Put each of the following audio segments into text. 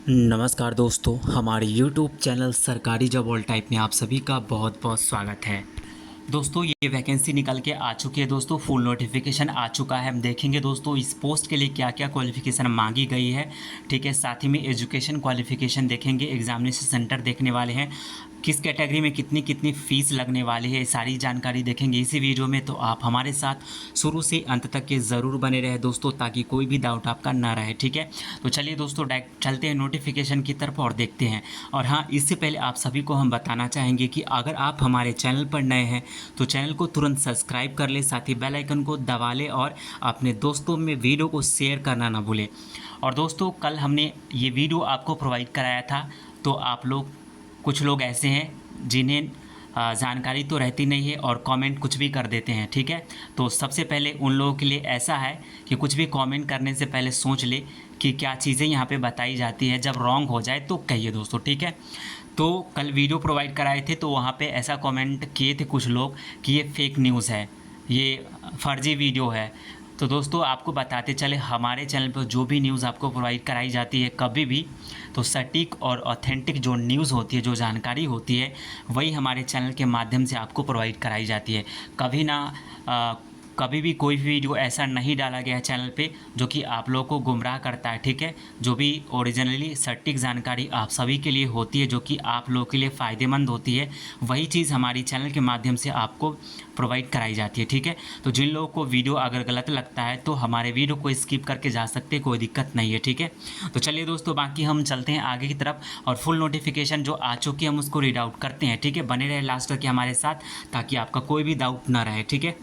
नमस्कार दोस्तों, हमारे YouTube चैनल सरकारी जॉब ऑल टाइप में आप सभी का बहुत बहुत स्वागत है। दोस्तों ये वैकेंसी निकल के आ चुकी है दोस्तों, फुल नोटिफिकेशन आ चुका है। हम देखेंगे दोस्तों इस पोस्ट के लिए क्या क्या क्वालिफ़िकेशन मांगी गई है, ठीक है। साथ ही में एजुकेशन क्वालिफ़िकेशन देखेंगे, एग्जामिनेशन सेंटर देखने वाले हैं, किस कैटेगरी में कितनी कितनी फ़ीस लगने वाली है, सारी जानकारी देखेंगे इसी वीडियो में। तो आप हमारे साथ शुरू से अंत तक के ज़रूर बने रहे दोस्तों, ताकि कोई भी डाउट आपका ना रहे, ठीक है। तो चलिए दोस्तों डायरेक्ट चलते हैं नोटिफिकेशन की तरफ और देखते हैं। और हाँ, इससे पहले आप सभी को हम बताना चाहेंगे कि अगर आप हमारे चैनल पर नए हैं तो चैनल को तुरंत सब्सक्राइब कर ले, साथ ही बेल आइकन को दबा ले और अपने दोस्तों में वीडियो को शेयर करना ना भूलें। और दोस्तों कल हमने ये वीडियो आपको प्रोवाइड कराया था, तो आप लोग कुछ लोग ऐसे हैं जिन्हें जानकारी तो रहती नहीं है और कमेंट कुछ भी कर देते हैं, ठीक है। तो सबसे पहले उन लोगों के लिए ऐसा है कि कुछ भी कमेंट करने से पहले सोच ले कि क्या चीज़ें यहाँ पे बताई जाती है, जब रॉन्ग हो जाए तो कहिए दोस्तों, ठीक है। तो कल वीडियो प्रोवाइड कराए थे तो वहाँ पे ऐसा कमेंट किए थे कुछ लोग कि ये फेक न्यूज़ है, ये फर्जी वीडियो है। तो दोस्तों आपको बताते चले, हमारे चैनल पर जो भी न्यूज़ आपको प्रोवाइड कराई जाती है कभी भी, तो सटीक और ऑथेंटिक जो न्यूज़ होती है, जो जानकारी होती है, वही हमारे चैनल के माध्यम से आपको प्रोवाइड कराई जाती है। कभी ना कभी भी कोई भी वीडियो ऐसा नहीं डाला गया है चैनल पे जो कि आप लोगों को गुमराह करता है, ठीक है। जो भी ओरिजिनली सटीक जानकारी आप सभी के लिए होती है, जो कि आप लोगों के लिए फ़ायदेमंद होती है, वही चीज़ हमारी चैनल के माध्यम से आपको प्रोवाइड कराई जाती है, ठीक है। तो जिन लोगों को वीडियो अगर गलत लगता है तो हमारे वीडियो को स्किप करके जा सकते हैं, कोई दिक्कत नहीं है, ठीक है। तो चलिए दोस्तों बाकी हम चलते हैं आगे की तरफ और फुल नोटिफिकेशन जो आ चुकी है हम उसको रीड आउट करते हैं, ठीक है। बने रहे लास्ट तक हमारे साथ ताकि आपका कोई भी डाउट ना रहे, ठीक है।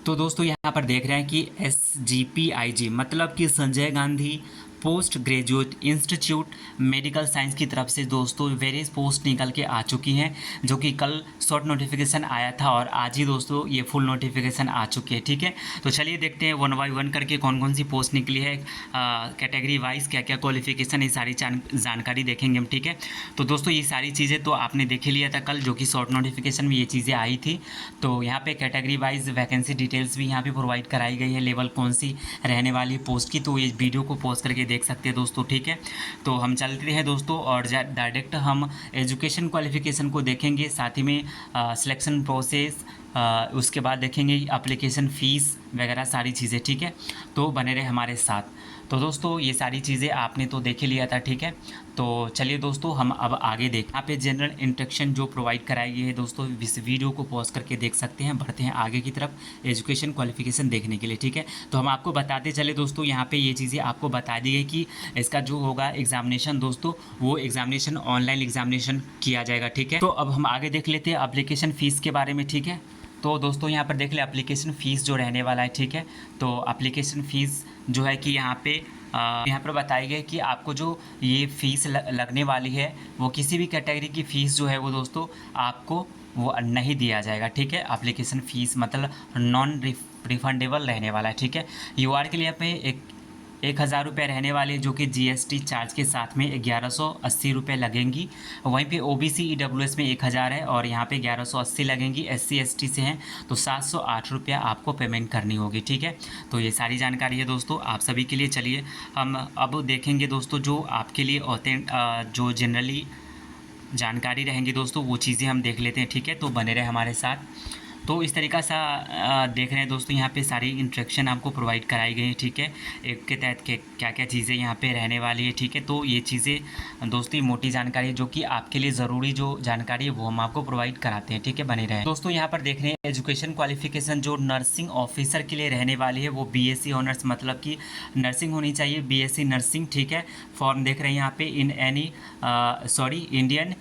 तो दोस्तों यहाँ पर देख रहे हैं कि SGPIG मतलब कि Sanjay Gandhi post graduate institute medical science की तरफ से दोस्तों वेरियस पोस्ट निकल के आ चुकी हैं, जो कि कल शॉर्ट नोटिफिकेशन आया था और आज ही दोस्तों ये फुल नोटिफिकेशन आ चुकी है, ठीक है। तो चलिए देखते हैं वन बाय वन करके कौन कौन सी पोस्ट निकली है, कैटेगरी वाइज क्या क्या क्वालिफिकेशन, ये सारी जानकारी देखेंगे हम, ठीक है। तो दोस्तों ये सारी चीज़ें तो आपने देख लिया था कल, जो कि शॉर्ट नोटिफिकेशन में ये चीज़ें आई थी। तो यहाँ पे कैटेगरी वाइज वैकेंसी डिटेल्स भी यहाँ पे प्रोवाइड कराई गई है, लेवल कौन सी रहने वाली पोस्ट की, तो ये वीडियो को पॉज करके देख सकते हैं दोस्तों, ठीक है। तो हम चलते हैं दोस्तों और डायरेक्ट हम एजुकेशन क्वालिफिकेशन को देखेंगे, साथ ही में सिलेक्शन प्रोसेस, उसके बाद देखेंगे एप्लीकेशन फ़ीस वगैरह सारी चीज़ें, ठीक है। तो बने रहे हमारे साथ। तो दोस्तों ये सारी चीज़ें आपने तो देख ही लिया था, ठीक है। तो चलिए दोस्तों हम अब आगे देखें। यहाँ पे जनरल इंस्ट्रक्शन जो प्रोवाइड कराई गई है दोस्तों, इस वीडियो को पॉज करके देख सकते हैं। बढ़ते हैं आगे की तरफ एजुकेशन क्वालिफिकेशन देखने के लिए, ठीक है। तो हम आपको बताते चले दोस्तों, यहाँ पे ये चीज़ें आपको बता दी गई कि इसका जो होगा एग्जामिनेशन दोस्तों, वो एग्जामिनेशन ऑनलाइन एग्जामिनेशन किया जाएगा, ठीक है। तो अब हम आगे देख लेते हैं एप्लीकेशन फ़ीस के बारे में, ठीक है। तो दोस्तों यहाँ पर देख ले एप्लीकेशन फ़ीस जो रहने वाला है, ठीक है। तो एप्लीकेशन फ़ीस जो है कि यहाँ पर बताई गई कि आपको जो ये फ़ीस लगने वाली है, वो किसी भी कैटेगरी की फ़ीस जो है वो दोस्तों आपको वो नहीं दिया जाएगा, ठीक है। एप्लीकेशन फ़ीस मतलब नॉन रिफंडेबल रहने वाला है, ठीक है। UR के लिए यहाँ पे 1,000 रुपये रहने वाले, जो कि GST चार्ज के साथ में 1180 रुपये लगेंगी। वहीं पे OBC EWS में 1,000 है और यहाँ पे 1180 लगेंगी। SC ST से हैं तो 708 रुपया आपको पेमेंट करनी होगी, ठीक है। तो ये सारी जानकारी है दोस्तों आप सभी के लिए। चलिए हम अब देखेंगे दोस्तों जो आपके लिए जो जनरली जानकारी रहेंगी दोस्तों, वो चीज़ें हम देख लेते हैं, ठीक है। तो बने रहे हमारे साथ। तो इस तरीक़ा से देख रहे हैं दोस्तों, यहाँ पे सारी इंस्ट्रक्शन आपको प्रोवाइड कराई गई है, ठीक है। एक के तहत के क्या क्या चीज़ें यहाँ पे रहने वाली है, ठीक है। तो ये चीज़ें दोस्तों मोटी जानकारी है, जो कि आपके लिए ज़रूरी जो जानकारी है वो हम आपको प्रोवाइड कराते हैं, ठीक है। बने रहे दोस्तों। यहाँ पर देख रहे हैं एजुकेशन क्वालिफिकेशन जो नर्सिंग ऑफिसर के लिए रहने वाली है, वो BSc ऑनर्स मतलब कि नर्सिंग होनी चाहिए, BSc नर्सिंग, ठीक है। फॉर्म देख रहे हैं यहाँ पे Indian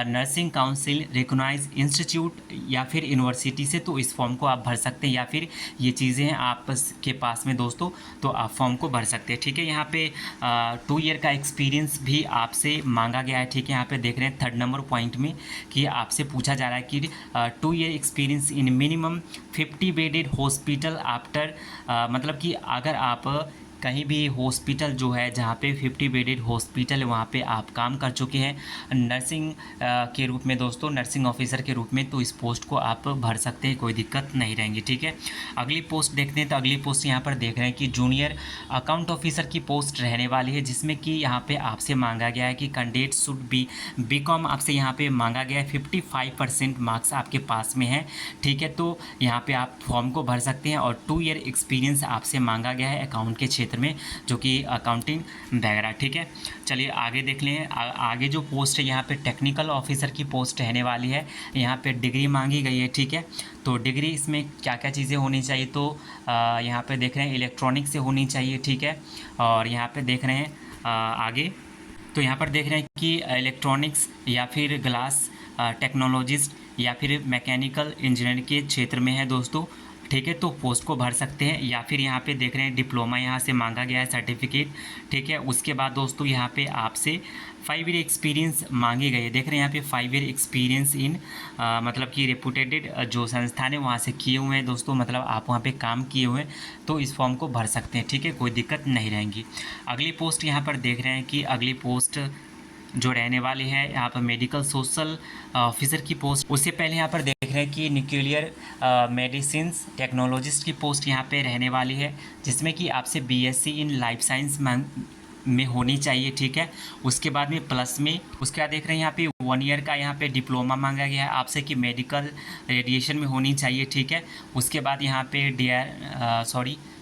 nursing council recognise institute या फिर यूनिवर्सिटी से, तो इस फॉर्म को आप भर सकते हैं, या फिर ये चीज़ें हैं आपके पास में दोस्तों, तो आप फॉर्म को भर सकते हैं, ठीक है। यहाँ पे 2 ईयर का एक्सपीरियंस भी आपसे मांगा गया है, ठीक है। यहाँ पे देख रहे हैं 3rd नंबर पॉइंट में कि आपसे पूछा जा रहा है कि 2 year experience in minimum 50 bedded hospital after, मतलब कि अगर आप कहीं भी हॉस्पिटल जो है जहाँ पे 50 बेडेड हॉस्पिटल है वहाँ पे आप काम कर चुके हैं नर्सिंग के रूप में दोस्तों, नर्सिंग ऑफिसर के रूप में, तो इस पोस्ट को आप भर सकते हैं, कोई दिक्कत नहीं रहेंगी। ठीक है, अगली पोस्ट देखते हैं। तो अगली पोस्ट यहाँ पर देख रहे हैं कि जूनियर अकाउंट ऑफिसर की पोस्ट रहने वाली है, जिसमें कि यहाँ पे आपसे मांगा गया है कि कैंडिडेट शुड बी कॉम आपसे यहाँ पे मांगा गया है, 55% मार्क्स आपके पास में है। ठीक है, तो यहाँ पे आप फॉर्म को भर सकते हैं और 2 ईयर एक्सपीरियंस आपसे मांगा गया है अकाउंट के क्षेत्र में, जो कि अकाउंटिंग वगैरह। ठीक है, चलिए आगे देख लें। आगे जो पोस्ट है यहाँ पे टेक्निकल ऑफिसर की पोस्ट रहने वाली है। यहाँ पे डिग्री मांगी गई है। ठीक है, तो डिग्री इसमें क्या क्या चीज़ें होनी चाहिए, तो यहाँ पे देख रहे हैं इलेक्ट्रॉनिक से होनी चाहिए। ठीक है, और यहाँ पे देख रहे हैं आगे, तो यहाँ पर देख रहे हैं कि इलेक्ट्रॉनिक्स या फिर ग्लास टेक्नोलॉजिस्ट या फिर मैकेनिकल इंजीनियरिंग के क्षेत्र में है दोस्तों। ठीक है, तो पोस्ट को भर सकते हैं, या फिर यहाँ पे देख रहे हैं डिप्लोमा यहाँ से मांगा गया है, सर्टिफिकेट। ठीक है, उसके बाद दोस्तों यहाँ पे आपसे 5 ईयर एक्सपीरियंस मांगी गई है। देख रहे हैं यहाँ पे 5 ईयर एक्सपीरियंस इन मतलब कि रेपुटेटेड जो संस्थान है वहाँ से किए हुए हैं दोस्तों, मतलब आप वहाँ पे काम किए हुए हैं, तो इस फॉर्म को भर सकते हैं। ठीक है, कोई दिक्कत नहीं रहेंगी। अगली पोस्ट यहाँ पर देख रहे हैं कि अगली पोस्ट जो रहने वाली है यहाँ पर मेडिकल सोशल ऑफिसर की पोस्ट। उससे पहले यहाँ पर देख रहे हैं कि न्यूक्लियर मेडिसिन टेक्नोलॉजिस्ट की पोस्ट यहाँ पे रहने वाली है, जिसमें कि आपसे बीएससी इन लाइफ साइंस में होनी चाहिए। ठीक है, उसके बाद में प्लस में उसके बाद देख रहे हैं यहाँ पे 1 ईयर का यहाँ पे डिप्लोमा मांगा गया है आपसे कि मेडिकल रेडिएशन में होनी चाहिए। ठीक है, उसके बाद यहाँ पे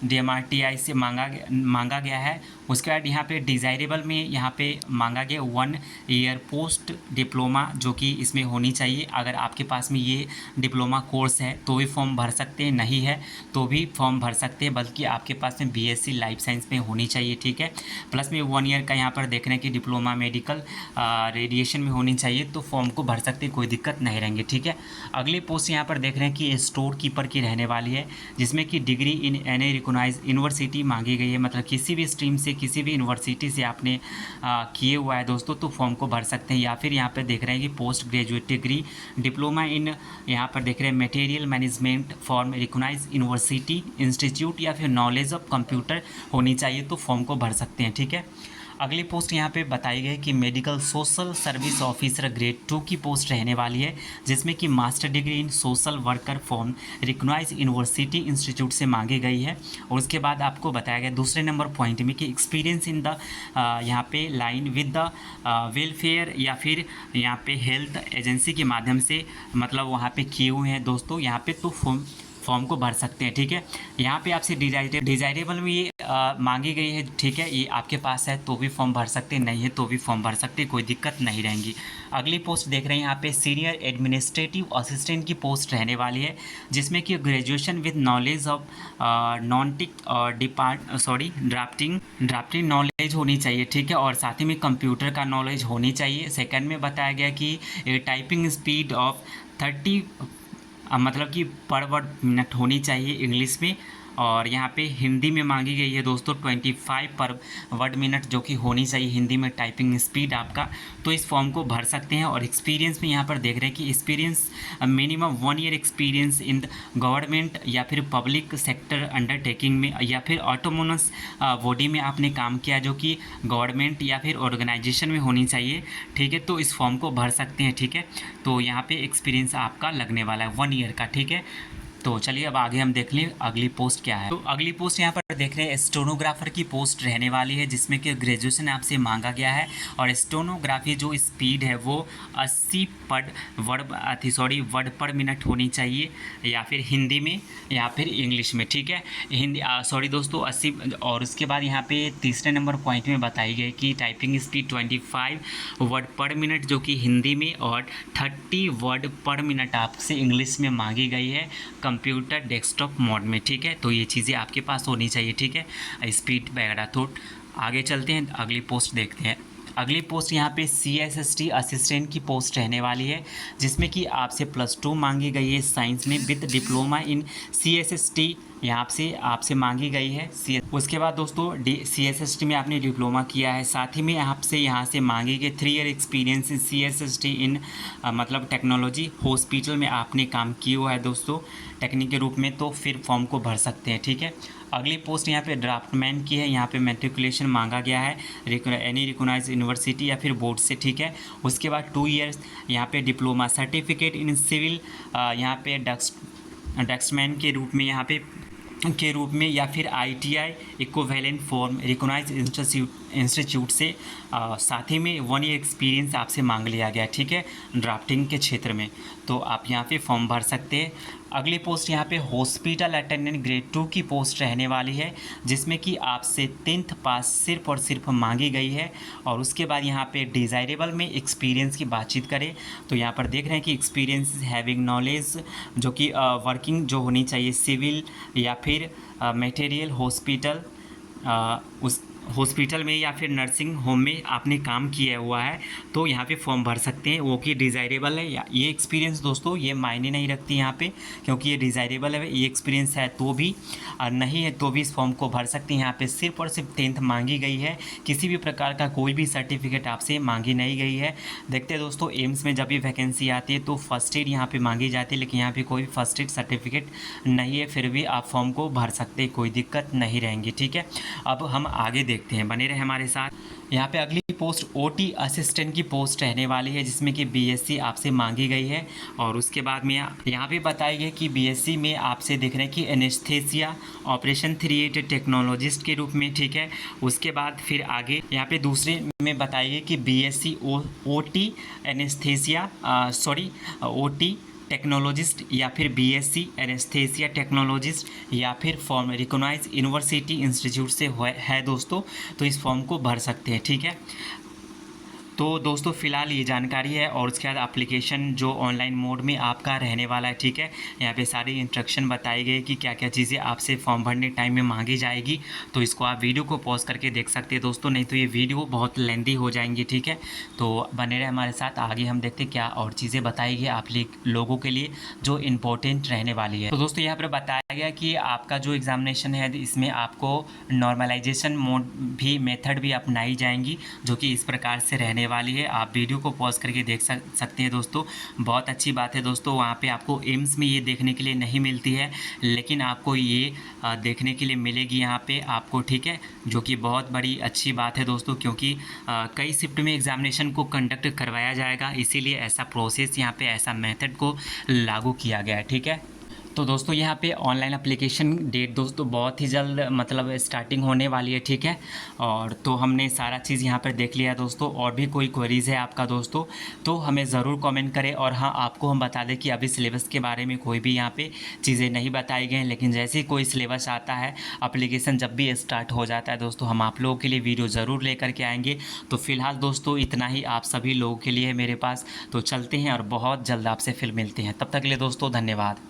DMRTI से मांगा गया है। उसके बाद यहाँ पे डिज़ायरेबल में यहाँ पे मांगा गया 1 ईयर पोस्ट डिप्लोमा, जो कि इसमें होनी चाहिए। अगर आपके पास में ये डिप्लोमा कोर्स है तो भी फॉर्म भर सकते हैं, नहीं है तो भी फॉर्म भर सकते हैं, बल्कि आपके पास में बीएससी लाइफ साइंस में होनी चाहिए। ठीक है, प्लस में 1 ईयर का यहाँ पर देख रहे हैं कि डिप्लोमा मेडिकल रेडिएशन में होनी चाहिए, तो फॉर्म को भर सकते हैं, कोई दिक्कत नहीं रहेंगे। ठीक है, अगली पोस्ट यहाँ पर देख रहे हैं कि स्टोर कीपर की रहने वाली है, जिसमें कि degree in any recognised university मांगी गई है, मतलब किसी भी स्ट्रीम से किसी भी यूनिवर्सिटी से आपने किए हुआ है दोस्तों, तो फॉर्म को भर सकते हैं। या फिर यहाँ पर देख रहे हैं कि post graduate degree diploma in यहाँ पर देख रहे हैं material management from recognised university institute या फिर नॉलेज ऑफ कंप्यूटर होनी चाहिए, तो फॉर्म को भर सकते हैं। ठीक है, अगली पोस्ट यहाँ पे बताई गई कि medical social service officer grade 2 की पोस्ट रहने वाली है, जिसमें कि master degree in social worker from recognised university institute से मांगी गई है। और उसके बाद आपको बताया गया दूसरे नंबर पॉइंट में कि एक्सपीरियंस इन द यहाँ पे लाइन विद द वेलफेयर या फिर यहाँ पे हेल्थ एजेंसी के माध्यम से, मतलब वहाँ पे किए हुए हैं दोस्तों यहाँ पे, तो फॉर्म को भर सकते हैं। ठीक है, यहाँ पे आपसे डिजायरेबल में ये मांगी गई है। ठीक है, ये आपके पास है तो भी फॉर्म भर सकते हैं, नहीं है तो भी फॉर्म भर सकते हैं, कोई दिक्कत नहीं रहेंगी। अगली पोस्ट देख रहे हैं यहाँ पे सीनियर एडमिनिस्ट्रेटिव असिस्टेंट की पोस्ट रहने वाली है, जिसमें कि graduation with knowledge of drafting knowledge होनी चाहिए। ठीक है, और साथ ही में कंप्यूटर का नॉलेज होनी चाहिए। सेकंड में बताया गया कि टाइपिंग स्पीड ऑफ 30 मतलब कि पर वर्ड मिनट होनी चाहिए इंग्लिश में, और यहाँ पे हिंदी में मांगी गई है दोस्तों 25 पर वर्ड मिनट, जो कि होनी चाहिए हिंदी में टाइपिंग स्पीड आपका, तो इस फॉर्म को भर सकते हैं। और एक्सपीरियंस में यहाँ पर देख रहे हैं कि experience minimum 1 year experience in government या फिर पब्लिक सेक्टर अंडरटेकिंग में या फिर ऑटोनोमस बॉडी में आपने काम किया, जो कि गवर्नमेंट या फिर ऑर्गेनाइजेशन में होनी चाहिए। ठीक है, तो इस फॉर्म को भर सकते हैं। ठीक है, तो यहाँ पे एक्सपीरियंस आपका लगने वाला है 1 ईयर का। ठीक है, तो चलिए अब आगे हम देख लें अगली पोस्ट क्या है। तो अगली पोस्ट यहाँ पर देख रहे हैं स्टेनोग्राफर की पोस्ट रहने वाली है, जिसमें कि ग्रेजुएशन आपसे मांगा गया है, और स्टेनोग्राफी जो स्पीड है वो 80 वर्ड पर मिनट होनी चाहिए, या फिर हिंदी में या फिर इंग्लिश में। ठीक है, हिंदी दोस्तों 80। और उसके बाद यहाँ पे तीसरे नंबर पॉइंट में बताई गई कि टाइपिंग स्पीड 25 वर्ड पर मिनट, जो कि हिंदी में, और 30 वर्ड पर मिनट आपसे इंग्लिश में मांगी गई है कंप्यूटर डेस्कटॉप मोड में। ठीक है, तो ये चीज़ें आपके पास होनी चाहिए। ठीक है, स्पीड वगैरह। तो आगे चलते हैं, अगली पोस्ट देखते हैं। अगली पोस्ट यहाँ पे CSST असिस्टेंट की पोस्ट रहने वाली है, जिसमें कि आपसे +2 मांगी गई है साइंस में विद डिप्लोमा इन CSST यहाँ से आपसे मांगी गई है उसके बाद दोस्तों CSST में आपने डिप्लोमा किया है, साथ ही में आपसे यहाँ से मांगी गई 3 ईयर एक्सपीरियंस इन CSST इन मतलब टेक्नोलॉजी हॉस्पिटल में आपने काम किया हुआ है दोस्तों टेक्निक के रूप में, तो फिर फॉर्म को भर सकते हैं। ठीक है, अगली पोस्ट यहाँ पे ड्राफ्टमैन की है। यहाँ पे मैट्रिकुलेशन मांगा गया है एनी रिकॉग्नाइज्ड यूनिवर्सिटी या फिर बोर्ड से। ठीक है, उसके बाद 2 ईयर्स यहाँ पे डिप्लोमा सर्टिफिकेट इन सिविल यहाँ पे डक्समैन के रूप में या फिर ITI equivalent from recognised institute से साथ ही में 1 ईयर एक्सपीरियंस आपसे मांग लिया गया। ठीक है, ड्राफ्टिंग के क्षेत्र में, तो आप यहाँ पे फॉर्म भर सकते हैं। अगली पोस्ट यहाँ पे हॉस्पिटल अटेंडेंट ग्रेड 2 की पोस्ट रहने वाली है, जिसमें कि आपसे 10th पास सिर्फ और सिर्फ मांगी गई है। और उसके बाद यहाँ पे डिज़ायरेबल में एक्सपीरियंस की बातचीत करें तो यहाँ पर देख रहे हैं कि एक्सपीरियंस हैविंग नॉलेज जो कि वर्किंग जो होनी चाहिए सिविल या फिर मटेरियल हॉस्पिटल में या फिर नर्सिंग होम में आपने काम किया हुआ है, तो यहाँ पे फॉर्म भर सकते हैं। वो कि डिज़ायरेबल है या ये एक्सपीरियंस दोस्तों ये मायने नहीं रखती यहाँ पे, क्योंकि ये डिज़ायरेबल है, ये एक्सपीरियंस है तो भी नहीं है तो भी इस फॉर्म को भर सकते हैं। यहाँ पे सिर्फ और सिर्फ 10th मांगी गई है, किसी भी प्रकार का कोई भी सर्टिफिकेट आपसे मांगी नहीं गई है। देखते हैं दोस्तों एम्स में जब भी वैकेंसी आती है तो फर्स्ट एड यहाँ पर मांगी जाती है, लेकिन यहाँ पर कोई फर्स्ट एड सर्टिफिकेट नहीं है, फिर भी आप फॉर्म को भर सकते हैं, कोई दिक्कत नहीं रहेंगी। ठीक है, अब हम आगे देखते हैं, बने रहे हमारे साथ। यहाँ पे अगली पोस्ट OT असिस्टेंट की पोस्ट रहने वाली है, जिसमें कि BSc आपसे मांगी गई है। और उसके बाद में यहाँ पे बताई गई कि BSc में आपसे देख रहे हैं कि एनेस्थेसिया ऑपरेशन थिएटर टेक्नोलॉजिस्ट के रूप में। ठीक है, उसके बाद फिर आगे यहाँ पे दूसरे में बताई गई कि BSc OT anaesthesia OT technologist या फिर BSc एनेस्थेसिया टेक्नोलॉजिस्ट या फिर फॉर्म रिकॉग्नाइज्ड यूनिवर्सिटी इंस्टीट्यूट से है दोस्तों, तो इस फॉर्म को भर सकते हैं। ठीक है, तो दोस्तों फ़िलहाल ये जानकारी है। और उसके बाद एप्लीकेशन जो ऑनलाइन मोड में आपका रहने वाला है। ठीक है, यहाँ पे सारी इंस्ट्रक्शन बताई गई कि क्या क्या चीज़ें आपसे फॉर्म भरने टाइम में मांगी जाएगी, तो इसको आप वीडियो को पॉज करके देख सकते हैं दोस्तों, नहीं तो ये वीडियो बहुत लेंदी हो जाएंगी। ठीक है, तो बने रहे हमारे साथ, आगे हम देखते हैं क्या और चीज़ें बताई गई आप लोगों के लिए जो इम्पोर्टेंट रहने वाली है। तो दोस्तों यहाँ पर बताया गया कि आपका जो एग्ज़ामिनेशन है इसमें आपको नॉर्मलाइजेशन मोड भी मेथड भी अपनाई जाएंगी, जो कि इस प्रकार से रहने वाली है। आप वीडियो को पॉज करके देख सकते हैं दोस्तों, बहुत अच्छी बात है दोस्तों। वहाँ पे आपको एम्स में ये देखने के लिए नहीं मिलती है, लेकिन आपको ये देखने के लिए मिलेगी यहाँ पे आपको। ठीक है, जो कि बहुत बड़ी अच्छी बात है दोस्तों, क्योंकि कई शिफ्ट में एग्जामिनेशन को कंडक्ट करवाया जाएगा, इसीलिए ऐसा प्रोसेस यहाँ पे ऐसा मेथड को लागू किया गया है। ठीक है, तो दोस्तों यहाँ पे ऑनलाइन एप्लीकेशन डेट दोस्तों बहुत ही जल्द मतलब स्टार्टिंग होने वाली है। ठीक है, और तो हमने सारा चीज़ यहाँ पर देख लिया दोस्तों। और भी कोई क्वेरीज़ है आपका दोस्तों तो हमें ज़रूर कमेंट करें। और हाँ, आपको हम बता दें कि अभी सिलेबस के बारे में कोई भी यहाँ पे चीज़ें नहीं बताई गई हैं, लेकिन जैसे ही कोई सिलेबस आता है, एप्लीकेशन जब भी स्टार्ट हो जाता है दोस्तों, हम आप लोगों के लिए वीडियो ज़रूर लेकर के आएँगे। तो फिलहाल दोस्तों इतना ही आप सभी लोगों के लिए है मेरे पास, तो चलते हैं और बहुत जल्द आपसे फिर मिलते हैं। तब तक के लिए दोस्तों धन्यवाद।